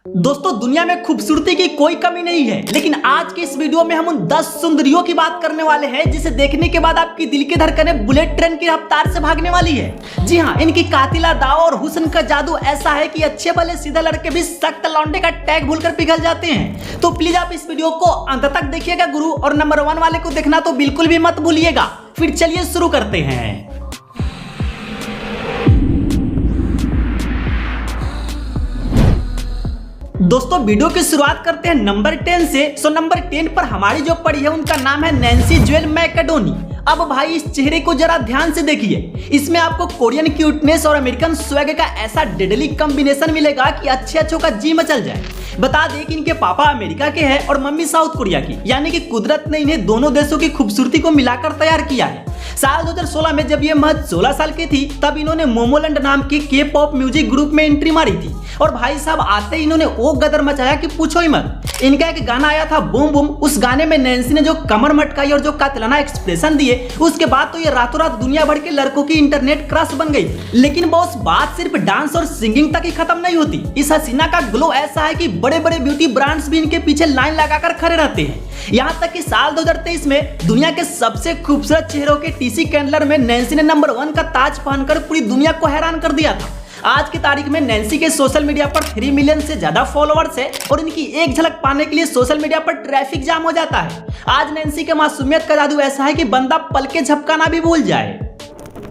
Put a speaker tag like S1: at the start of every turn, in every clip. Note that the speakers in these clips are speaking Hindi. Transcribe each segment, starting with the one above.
S1: दोस्तों दुनिया में खूबसूरती की कोई कमी नहीं है, लेकिन आज के इस वीडियो में हम उन 10 सुंदरियों की बात करने वाले हैं जिसे देखने के बाद आपकी दिल की धड़कनें बुलेट ट्रेन की रफ्तार से भागने वाली है। जी हाँ, इनकी कातिला दाव और हुस्न का जादू ऐसा है कि अच्छे भले सीधे लड़के भी सख्त लौंडे का टैग भूलकर पिघल जाते हैं। तो प्लीज आप इस वीडियो को अंत तक देखिएगा गुरु, और नंबर 1 वाले को देखना तो बिल्कुल भी मत भूलिएगा। फिर चलिए शुरू करते हैं। दोस्तों वीडियो की शुरुआत करते हैं नंबर 10 से। नंबर 10 पर हमारी जो पड़ी है उनका नाम है नैन्सी जोएल मैकडोनी। अब भाई इस चेहरे को जरा ध्यान से देखिए, इसमें आपको कोरियन क्यूटनेस और अमेरिकन स्वैग का ऐसा डेडली कॉम्बिनेशन मिलेगा कि अच्छों का जी मचल जाए। बता दें कि इनके पापा अमेरिका के हैं और मम्मी साउथ कोरिया की, यानी कि कुदरत ने इन्हें दोनों देशों की खूबसूरती को मिलाकर तैयार किया है। साल 2016 में जब ये महज 16 साल की थी तब इन्होंने मोमोलैंड नाम के के पॉप म्यूजिक ग्रुप में एंट्री मारी थी, और भाई साहब आते ही इन्होंने वो गदर मचाया कि पूछो ही मत। इनका एक गाना आया था बूम बूम, उस गाने में नैन्सी ने जो कमर मटकाई और जो कातिलाना एक्सप्रेशन दिए, उसके बाद तो ये रातों रात दुनिया भर के लड़कों की इंटरनेट क्रश बन गई। लेकिन बॉस बात सिर्फ डांस और सिंगिंग तक ही खत्म नहीं होती। इस हसीना का ग्लो ऐसा है कि बड़े बड़े ब्यूटी ब्रांड्स भी इनके पीछे लाइन लगाकर खड़े रहते हैं। यहाँ तक कि साल 2023 में दुनिया के सबसे खूबसूरत चेहरों के टीसी कैंडलर में नैन्सी ने नंबर 1 का ताज पहनकर पूरी दुनिया को हैरान कर दिया था। आज की तारीख में नैन्सी के सोशल मीडिया पर 3 मिलियन से ज्यादा फॉलोअर्स है, और इनकी एक झलक पाने के लिए सोशल मीडिया पर ट्रैफिक जाम हो जाता है। आज नैन्सी के मासूमियत का जादू ऐसा है कि बंदा पल के झपकाना भी भूल जाए।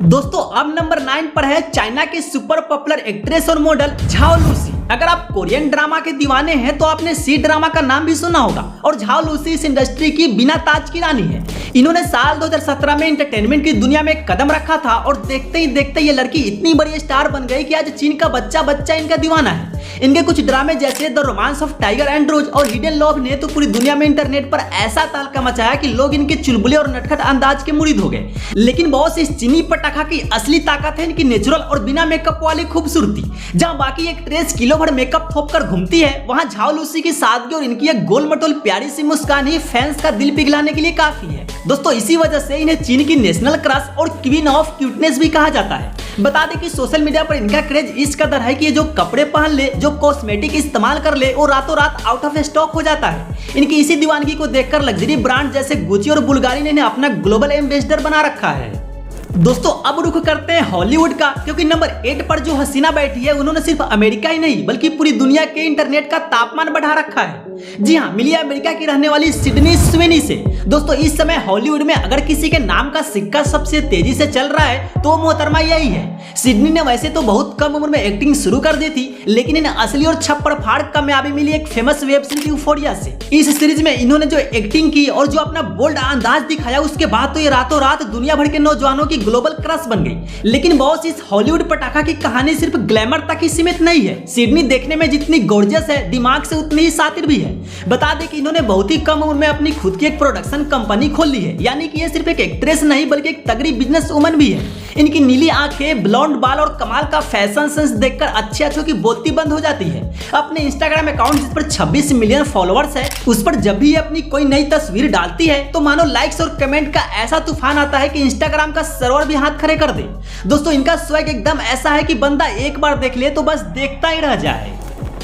S1: दोस्तों अब नंबर 9 पर है चाइना की सुपर पॉपुलर एक्ट्रेस और मॉडल झाओ लूसी। अगर आप कोरियन ड्रामा के दीवाने हैं तो आपने सी ड्रामा का नाम भी सुना होगा, और झाओ लूसी इस इंडस्ट्री की बिना ताज की रानी है। इन्होंने साल 2017 में एंटरटेनमेंट की दुनिया में कदम रखा था, और देखते ही देखते ये लड़की इतनी बड़ी स्टार बन गई कि आज चीन का बच्चा बच्चा इनका दीवाना है। इनके कुछ ड्रामे जैसे the romance of tiger and rose और हिडन लव ने तो पूरी दुनिया में इंटरनेट पर ऐसा तहलका मचाया कि लोग इनके चुलबुले और नटखट अंदाज के मुरीद हो गए। लेकिन बॉस इस चीनी पटाखा की असली ताकत है इनकी नेचुरल और बिना मेकअप वाली खूबसूरती। जहां बाकी एक्ट्रेस किलो भर मेकअप थोपकर घूमती है, वहां झाओ लूसी की सादगी और इनकी एक गोल मटोल प्यारी सी मुस्कान ही फैंस का दिल पिघलाने के लिए काफी है। दोस्तों इसी वजह से इन्हें चीन की नेशनल क्रश और क्वीन ऑफ क्यूटनेस भी कहा जाता है। बता दें कि सोशल मीडिया पर इनका क्रेज इस कदर है कि ये जो कपड़े पहन ले, जो कॉस्मेटिक इस्तेमाल कर ले, वो रातों रात आउट ऑफ स्टॉक हो जाता है। इनकी इसी दीवानगी को देखकर लग्जरी ब्रांड जैसे गुची और बुल्गारी ने इन्हें अपना ग्लोबल एम्बेसडर बना रखा है। दोस्तों अब रुख करते हैं हॉलीवुड का, क्योंकि नंबर 8 पर जो हसीना बैठी है उन्होंने सिर्फ अमेरिका ही नहीं बल्कि पूरी दुनिया के इंटरनेट का तापमान बढ़ा रखा है। जी हाँ, मिली अमेरिका की रहने वाली सिडनी स्विनी से। दोस्तों इस समय हॉलीवुड में अगर किसी के नाम का सिक्का सबसे तेजी से चल रहा है तो मोहतरमा यही है। सिडनी ने वैसे तो बहुत कम उम्र में एक्टिंग शुरू कर दी थी, लेकिन इन्हें असली और छप्पड़ फाड़ कामयाबी मिली एक फेमस वेब सीरीज यूफोरिया से। इस सीरीज में इन्होंने जो एक्टिंग की और जो अपना बोल्ड अंदाज दिखाया, उसके बाद तो ये रातों रात दुनिया भर के नौजवानों की ग्लोबल क्रश बन गई। लेकिन बॉस इस हॉलीवुड पटाखा की कहानी सिर्फ ग्लैमर तक ही सीमित नहीं है। सिडनी देखने में जितनी गॉर्जियस है, दिमाग से उतनी ही शातिर भी है। बता दें कि इन्होंने बहुत ही कम उम्र में अपनी खुद की एक प्रोडक्शन कंपनी खोल ली है, यानी कि ये सिर्फ एक एक्ट्रेस नहीं बल्कि एक तगड़ी बिजनेस वुमन भी है। इनकी नीली आंखें, ब्लॉन्ड बाल और कमाल का फैशन सेंस देखकर अच्छों की बोलती बंद हो जाती है। अपने इंस्टाग्राम अकाउंट जिस पर 26 मिलियन फॉलोअर्स है, उस पर जब भी ये अपनी कोई नई तस्वीर डालती है तो मानो लाइक्स और कमेंट का ऐसा तूफान आता है कि इंस्टाग्राम का सर्वर भी हाथ खड़े कर दे। दोस्तों इनका स्वैग एकदम ऐसा है कि बंदा एक बार देख ले तो बस देखता ही रह जाए।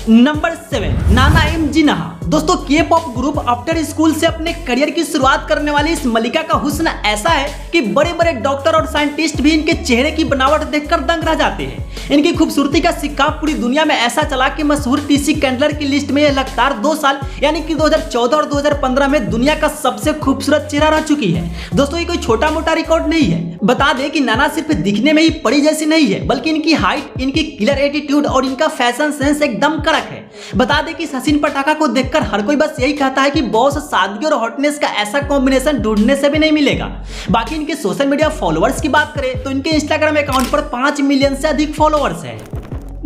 S1: नंबर 7 नाना एम जिन्हा। दोस्तों के पॉप ग्रुप आफ्टर स्कूल से अपने करियर की शुरुआत करने वाली इस मलिका का हुस्न ऐसा है कि बड़े बड़े डॉक्टर और साइंटिस्ट भी इनके चेहरे की बनावट देखकर दंग रह जाते हैं। इनकी खूबसूरती का सिक्का पूरी दुनिया में ऐसा चला कि मशहूर टीसी कैंडलर की लिस्ट में लगातार 2 साल यानी कि 2014 और 2015 में दुनिया का सबसे खूबसूरत चेहरा रह चुकी है। दोस्तों ये कोई छोटा मोटा रिकॉर्ड नहीं है। बता दें कि नाना सिर्फ दिखने में ही परी जैसी नहीं है, बल्कि इनकी हाइट, इनकी किलर एटीट्यूड और इनका फैशन सेंस एकदम कड़क है। बता दें कि इस हसीन पटाखा को देखकर हर कोई बस यही कहता है कि बॉस सादगी और हॉटनेस का ऐसा कॉम्बिनेशन ढूंढने से भी नहीं मिलेगा। बाकी इनके सोशल मीडिया फॉलोअर्स की बात करें तो इनके इंस्टाग्राम अकाउंट पर 5 मिलियन से अधिक फॉलोअर्स है।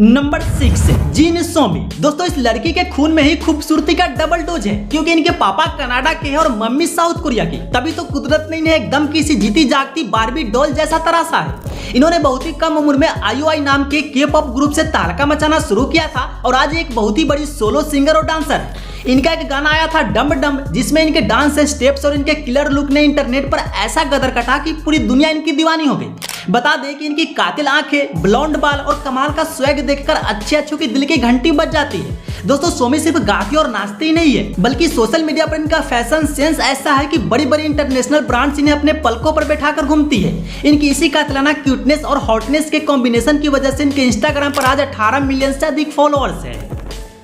S1: Number 6 Jeon Somi. दोस्तों इस लड़की के खून में ही खूबसूरती का डबल डोज है, क्योंकि इनके पापा कनाडा के हैं और मम्मी साउथ कोरिया की। तभी तो कुदरत ने इन्हें एकदम किसी जीती जागती बारबी डॉल जैसा तराशा है। इन्होंने बहुत ही कम उम्र में IOI नाम के के पॉप ग्रुप से तहलका मचाना शुरू किया था, और आज एक बहुत ही बड़ी सोलो सिंगर और डांसर है। इनका एक गाना आया था डम्ब डम्ब, जिसमें इनके डांस स्टेप्स और इनके किलर लुक ने इंटरनेट पर ऐसा गदर कटा कि पूरी दुनिया इनकी दीवानी हो गई। बता दें कि इनकी कातिल आंखें, ब्लॉन्ड बाल और कमाल का स्वैग देखकर अच्छे अच्छों की दिल की घंटी बज जाती है। दोस्तों सोमी सिर्फ गाती और नाचती ही नहीं है, बल्कि सोशल मीडिया पर इनका फैशन सेंस ऐसा है कि बड़ी बड़ी इंटरनेशनल ब्रांड्स इन्हें अपने पलकों पर बैठाकर घूमती है। इनकी इसी कातिलाना क्यूटनेस और हॉटनेस के कॉम्बिनेशन की वजह से इनके इंस्टाग्राम पर आज 18 मिलियन से अधिक फॉलोअर्स है।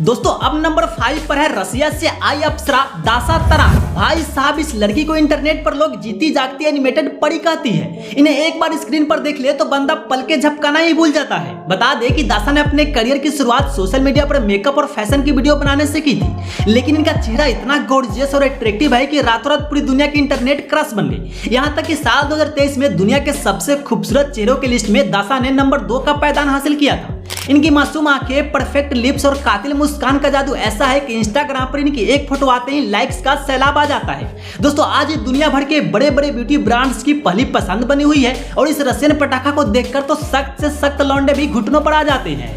S1: दोस्तों अब नंबर 5 पर है रसिया से आई अप्सरा दासा तरान। भाई साहब इस लड़की को इंटरनेट पर लोग जीती जागती एनिमेटेड परी कहती है। इन्हें एक बार स्क्रीन पर देख ले तो बंदा पल के झपकाना ही भूल जाता है। बता दे कि दासा ने अपने करियर की शुरुआत सोशल मीडिया पर मेकअप और फैशन की वीडियो बनाने से की थी, लेकिन इनका चेहरा इतना गॉर्जियस और अट्रैक्टिव है कि रातों रात पूरी दुनिया की इंटरनेट क्रश बन गई। यहाँ तक कि साल 2023 में दुनिया के सबसे खूबसूरत चेहरों की लिस्ट में दासा ने नंबर 2 का पायदान हासिल किया था। इनकी मासूम आंखें, परफेक्ट लिप्स और कातिल मुस्कान का जादू ऐसा है कि इंस्टाग्राम पर इनकी एक फोटो आते ही लाइक्स का सैलाब आ जाता है। दोस्तों आज दुनिया भर के बड़े बड़े ब्यूटी ब्रांड्स की पहली पसंद बनी हुई है और इस रसियन पटाखा को देखकर तो सख्त से सख्त लौंडे भी घुटनों पर आ जाते हैं।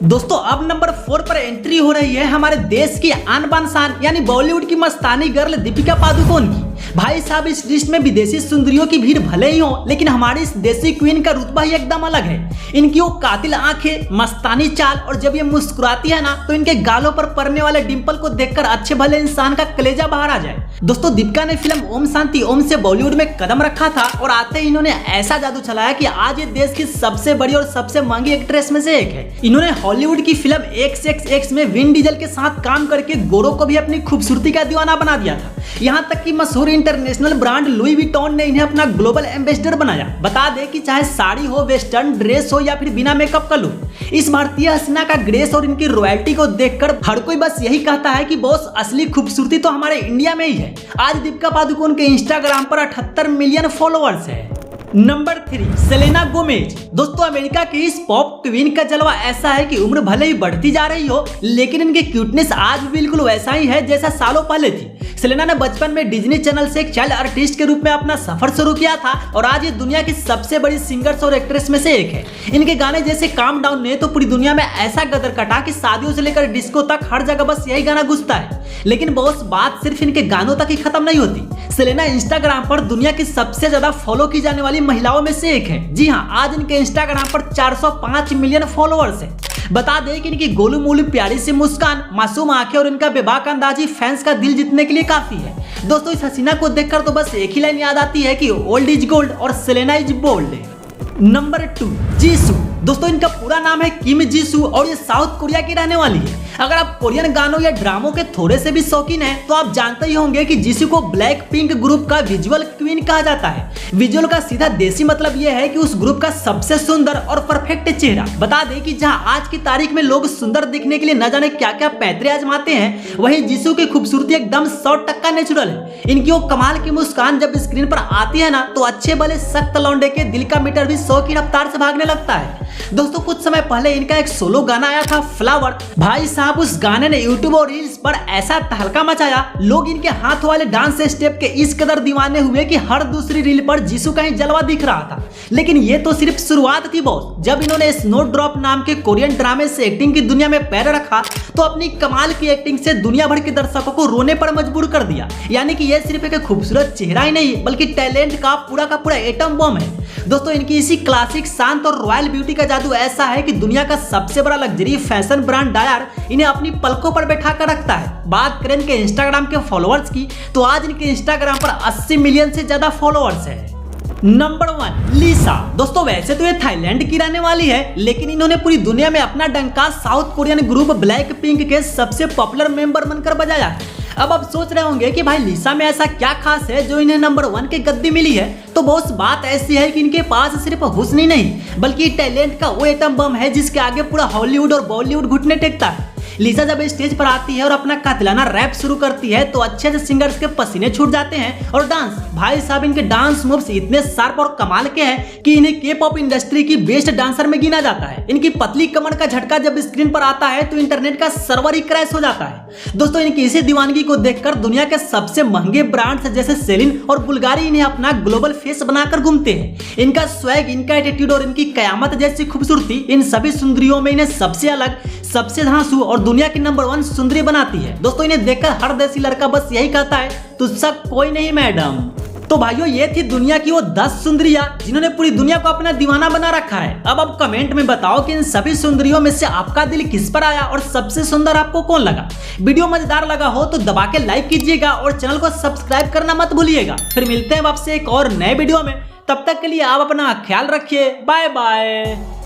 S1: दोस्तों अब नंबर 4 पर एंट्री हो रही है हमारे देश की आन बान शान यानी बॉलीवुड की मस्तानी गर्ल दीपिका पादुकोण की। भाई साहब इस लिस्ट में विदेशी सुंदरियों की भीड़ भले ही हो, लेकिन हमारी इस देसी क्वीन का रुतबा ही एकदम अलग है। इनकी वो कातिल आंखें, मस्तानी चाल और जब ये मुस्कुराती है ना तो इनके गालों पर पड़ने वाले डिंपल को देखकर अच्छे भले इंसान का कलेजा बाहर आ जाए। दोस्तों दीपिका ने फिल्म ओम शांति ओम से बॉलीवुड में कदम रखा था और आते ही इन्होंने ऐसा जादू चलाया कि आज ये देश की सबसे बड़ी और सबसे महंगी एक्ट्रेस में से एक है। इन्होंने हॉलीवुड की फिल्म XXX में विन डीजल के साथ काम करके गोरों को भी अपनी खूबसूरती का दीवाना बना दिया था। यहाँ तक कि मशहूर इंटरनेशनल ब्रांड लुई विटॉन ने इन्हें अपना ग्लोबल एम्बेसडर बनाया। बता दे कि चाहे साड़ी हो, वेस्टर्न ड्रेस हो या फिर बिना मेकअप का लुक, इस भारतीय हसीना का ग्रेस और इनकी रॉयल्टी को देखकर हर कोई बस यही कहता है कि बॉस असली खूबसूरती तो हमारे इंडिया में ही है। आज दीपिका पादुकोण के इंस्टाग्राम पर 78 मिलियन फॉलोअर्स है। Number 3 Selena Gomez. दोस्तों अमेरिका की इस पॉप क्वीन का जलवा ऐसा है कि उम्र भले ही बढ़ती जा रही हो, लेकिन इनकी क्यूटनेस आज भी बिल्कुल वैसा ही है जैसा सालों पहले थी। सेलेना ने बचपन में डिज्नी चैनल से एक चाइल्ड आर्टिस्ट के रूप में अपना सफर शुरू किया था और आज ये दुनिया की सबसे बड़ी सिंगर्स और एक्ट्रेस में से एक है। इनके गाने जैसे काम डाउन ने तो पूरी दुनिया में ऐसा गदर कटा कि शादियों से लेकर डिस्को तक हर जगह बस यही गाना गूंजता है। लेकिन बॉस बात सिर्फ इनके गानों तक ही खत्म नहीं होती। सेलेना इंस्टाग्राम पर दुनिया की सबसे ज्यादा फॉलो की जाने वाली महिलाओं में से एक है। जी हाँ, आज इनके इंस्टाग्राम पर 405 मिलियन फॉलोअर्स है। बता दें कि इनकी गोलू मोलू प्यारी सी मुस्कान, मासूम आंखें और इनका बेबाक अंदाजी फैंस का दिल जीतने के लिए काफी है। दोस्तों इस हसीना को देखकर तो बस एक ही लाइन याद आती है कि ओल्ड इज गोल्ड और Selena is bold. Number 2 Jisoo. दोस्तों इनका पूरा नाम है किम जीसू और ये साउथ कोरिया की रहने वाली है। अगर आप कोरियन गानों या ड्रामों के थोड़े से भी शौकीन हैं तो आप जानते ही होंगे कि जीसू को ब्लैक पिंक ग्रुप का विजुअल क्वीन कहा जाता है। विजुअल का सीधा देसी मतलब यह है कि उस ग्रुप का सबसे सुंदर और परफेक्ट चेहरा। बता दें कि जहां आज की तारीख में लोग सुंदर दिखने के लिए न जाने क्या क्या पैतरे आजमाते हैं, वहीं जीसू की खूबसूरती एकदम 100% नेचुरल है। इनकी वो कमाल की मुस्कान जब स्क्रीन पर आती है ना तो अच्छे भले सख्त लौंडे के दिल का मीटर भी 100 की रफ्तार से भागने लगता है। दोस्तों कुछ समय पहले इनका एक सोलो गाना आया था फ्लावर। भाई साहब उस गाने ने यूट्यूब और रील्स पर ऐसा तहलका मचाया, लोग इनके हाथ वाले डांस स्टेप के इस कदर दीवाने हुए कि हर दूसरी रील पर जीसू का ही जलवा दिख रहा था। लेकिन ये तो सिर्फ शुरुआत थी बॉस। जब इन्होंने स्नो ड्रॉप नाम के कोरियन ड्रामे से एक्टिंग की दुनिया में पैर रखा तो अपनी कमाल की एक्टिंग से दुनिया भर के दर्शकों को रोने पर मजबूर कर दिया। यानी कि ये सिर्फ एक खूबसूरत चेहरा ही नहीं बल्कि टैलेंट का पूरा एटम बम है। दोस्तों इनकी इसी क्लासिक शांत और रॉयल ब्यूटी का जादू ऐसा है कि दुनिया का सबसे बड़ा लग्जरी फैशन ब्रांड डायर इन्हें अपनी पलकों पर बैठा कर रखता है। बात करें इनके इंस्टाग्राम के फॉलोअर्स की तो आज इनके इंस्टाग्राम पर 80 मिलियन से ज्यादा फॉलोअर्स है। नंबर 1 लिसा। दोस्तों वैसे तो ये थाईलैंड की रहने वाली है, लेकिन इन्होंने पूरी दुनिया में अपना डंका south Korean group black pink के सबसे पॉपुलर मेंबर बनकर बजाया। अब आप सोच रहे होंगे कि भाई लिसा में ऐसा क्या खास है जो इन्हें नंबर 1 की गद्दी मिली है। तो बॉस बात ऐसी है कि इनके पास सिर्फ हुस्न ही नहीं बल्कि टैलेंट का वो एटम बम है जिसके आगे पूरा हॉलीवुड और बॉलीवुड घुटने टेकता है। लिसा जब स्टेज पर आती है और अपना कातिलाना रैप शुरू करती है तो अच्छे से सिंगर्स के पसीने छूट जाते हैं। और डांस, भाई साहब इनके डांस मूव्स इतने शार्प और कमाल के हैं कि इन्हें के पॉप इंडस्ट्री की बेस्ट डांसर में गिना जाता है। इनकी पतली कमर का झटका जब स्क्रीन पर आता है तो इंटरनेट का सर्वर ही क्रैश हो जाता है। दोस्तों इनकी इसी दीवानगी को देखकर दुनिया के सबसे महंगे ब्रांड्स जैसे सेलिन और बुल्गारी इन्हें अपना ग्लोबल फेस बनाकर घूमते हैं। इनका स्वैग, इनका एटीट्यूड और इनकी कयामत जैसी खूबसूरती इन सभी सुंदरियों में इन्हें सबसे अलग, सबसे धांसू और दुनिया की नंबर 1 सुंदरी बनाती है। दोस्तों इन्हें देखकर हर देसी लड़का बस यही कहता है तुझसा कोई नहीं मैडम। तो भाइयों ये थी दुनिया की वो 10 सुंदरियां जिन्होंने पूरी दुनिया को अपना दीवाना बना रखा है। अब कमेंट में बताओ कि इन सभी सुंदरियों में से आपका दिल किस पर आया और सबसे सुंदर आपको कौन लगा। वीडियो मजेदार लगा हो तो दबा के लाइक कीजिएगा और चैनल को सब्सक्राइब करना मत भूलिएगा। फिर मिलते हैं आपसे एक और नए वीडियो में, तब तक के लिए आप अपना ख्याल रखिए। Bye bye.